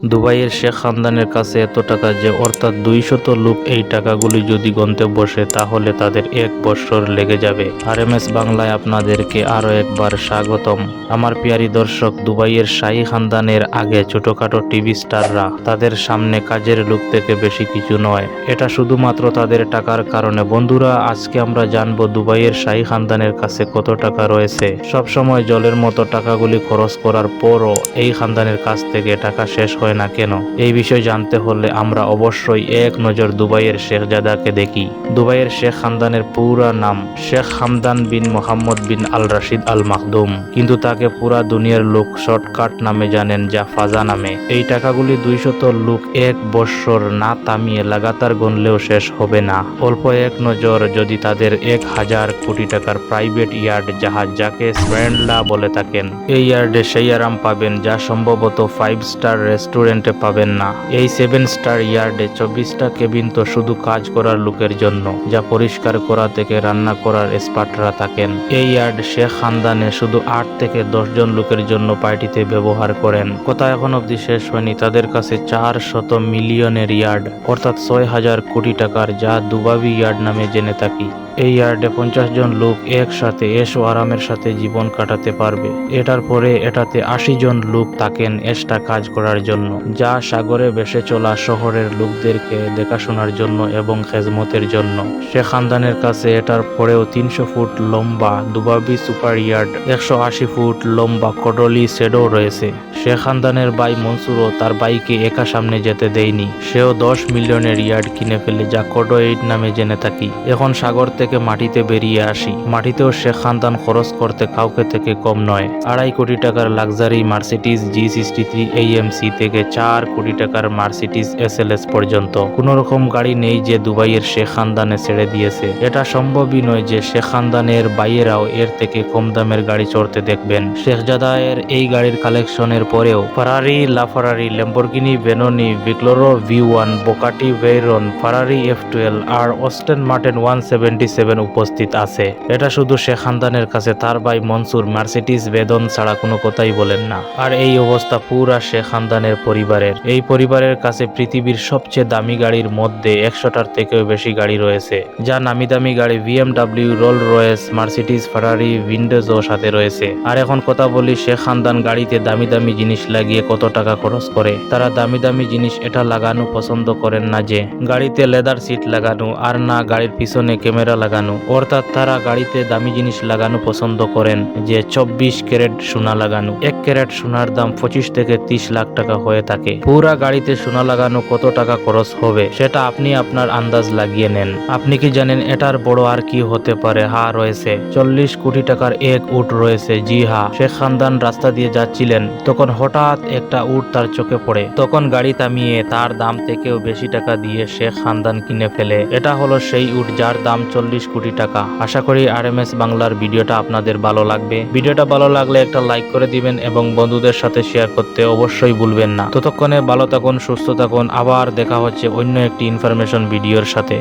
দুবাইয়ের শেখ খানদানের কাছে এত টাকা যে অর্থাৎ 200 লোক এই টাকাগুলি যদি গন্তে বসে তাহলে তাদের 1 বছর লেগে যাবে। আরএমএস বাংলায় আপনাদেরকে আরো একবার স্বাগতম। আমার প্রিয় দর্শক, দুবাইয়ের শাহী খানদানের আগে ছোটখাটো টিভি স্টাররা তাদের সামনে কাজের লোক থেকে বেশি কিছু নয়। এটা শুধুমাত্র তাদের টাকার কারণে। বন্ধুরা, আজকে আমরা জানবো দুবাইয়ের শাহী খানদানের কাছে কত টাকা রয়েছে। সবসময় জলের মতো টাকাগুলি খরচ করার পরও এই খানদানের কাছ থেকে টাকা শেষ হয় না কেন? এই বিষয় জানতে হলে আমরা অবশ্যই এক নজর দুবাইয়ের শেখজাদাকে দেখি। দুবাইয়ের শেখ খানদানের পুরা নাম শেখ হামদান বিন মোহাম্মদ বিন আল রাশিদ আল মাখদুম, কিন্তু তাকে পুরা দুনিয়ার লোক শর্টকাট নামে জানেন, যা ফাজা নামে। এই টাকাগুলি 200 লোক 1 বছর না থামিয়ে লাগাতার গণলেও শেষ হবে না। অল্প এক নজর যদি তাদের 1000 কোটি টাকার প্রাইভেট ইয়ার্ড জাহাজ, যাকে স্প্যান্ডলা বলে থাকেন, এই ইয়ার্ডে সেই আরাম পাবেন যা সম্ভবত 5 স্টার রেস্টুরেন্টে পাবেন না। এই 7 স্টার ইয়ার্ডে 24টা কেবিন তো শুধু কাজ করার লোকের জন্য, যা পরিষ্কার করা থেকে রান্না করার এক্সপার্টরা থাকেন। এই ইয়ার্ড শেখ খানদানে শুধু 8 থেকে 10 জন লোকের জন্য পার্টিতে ব্যবহার করেন। কথা এখন অবধি শেষ হয়নি। তাদের কাছে 400 মিলিয়নের ইয়ার্ড অর্থাৎ 6000 কোটি টাকার, যা দুবাবি ইয়ার্ড নামে জেনে থাকি। এই ইয়ার্ডে 50 জন লোক একসাথে এশ ও আরামের সাথে জীবন কাটাতে পারবে। এটার পরে এটাতে 80 জন লোক থাকেন এক্সট্রা কাজ করার জন্য, যা সাগরে ভেসে চলা শহরের লোকদেরকে দেখাশোনার জন্য এবং খেজমতের জন্য। শেখ খানদানের কাছে এটার পরেও 300 ফুট লম্বা দুবাবি সুপার ইয়ার্ড, 180 ফুট লম্বা কডলি শেডও রয়েছে। শেখ খানদানের ভাই মনসুরও তার বাইকে একা সামনে যেতে দেয়নি। সেও 10 মিলিয়নের ইয়ার্ড কিনে ফেলে, যা কডো 8 নামে জেনে থাকি। এখন সাগর থেকে মাটিতে বেরিয়ে আসি। মাটিতেও শেখ খানদান খরচ করতে কাউকে থেকে কম নয়। 2.5 কোটি টাকার লাক্সারি মার্সিডিজ G63 AMC থেকে 4 কোটি টাকার মার্সিডিজ SLS পর্যন্ত কোনো রকম গাড়ি নেই যে দুবাইয়ের শেখ খানদানে ছেড়ে দিয়েছে। এটা সম্ভবই নয় যে শেখ খানদানের ভাইয়েরাও এর থেকে কম দামের গাড়ি চড়তে দেখবেন। শেখজাদায়ের এই গাড়ির কালেকশনের পরেও ফারারি, লাফারারি, ল্যাম্বরগিনি ভেরনি, ভিক্লোরো V1, বোকাটি ভেইরন, ফারারি F12 আর অস্টন মার্টিন 177 উপস্থিত আছে। এটা শুধু শেখ খানদানের কাছে। তার ভাই মনসুর মার্সিডিজ বেদন ছাড়া কোনো কথাই বলেন না। আর এই অবস্থা পুরা শেখ খানদানের পরিবারের। এই পরিবারের কাছে পৃথিবীর সবচেয়ে দামি গাড়ির মধ্যে 100টার থেকেও বেশি গাড়ি রয়েছে, যা নামি দামি গাড়ি BMW, রোল রয়েস, মার্সিডিজ, ফারারি, উইন্ডোজও সাথে রয়েছে। আর এখন কথা বলি, শেখ খানদান গাড়িতে দামি দামি জিনিস লাগিয়ে কত টাকা খরচ করে। তারা দামি দামি জিনিস এটা লাগানো পছন্দ করেন না যে গাড়িতে লেদার সিট লাগানো, আর না গাড়ির পিছনে ক্যামেরা লাগানো। অর্থাৎ তারা গাড়িতে দামি জিনিস লাগানো পছন্দ করেন যে 24 ক্যারেট সোনা লাগানো। 1 ক্যারেট সোনার দাম 25 থেকে 30 লাখ টাকা হয়ে থাকে। পুরা গাড়িতে সোনা লাগানো কত টাকা খরচ হবে সেটা আপনি আপনার আন্দাজ লাগিয়ে নেন। আপনি কি জানেন এটার বড় আর কি হতে পারে? হ্যাঁ, রয়েছে 40 কোটি টাকার এক উট রয়েছে। জি হ্যাঁ, শেখ খানদান রাস্তা দিয়ে যাচ্ছিলেন, তখন হঠাৎ একটা উট তার চোখে পড়ে। তখন গাড়ি থামিয়ে তার দাম থেকেও বেশি টাকা দিয়ে শেখ খানদান কিনে ফেলে। এটা হলো সেই উট যার দাম 40 কোটি টাকা। আশা করি আরএমএস বাংলার ভিডিওটা আপনাদের ভালো লাগবে। ভিডিওটা ভালো লাগলে একটা লাইক করে দিবেন এবং বন্ধুদের সাথে শেয়ার করতে অবশ্যই ভুলবেন না। ততক্ষণে ভালো থাকুন, সুস্থ থাকুন। আবার দেখা হচ্ছে অন্য একটি ইনফরমেশন ভিডিওর সাথে।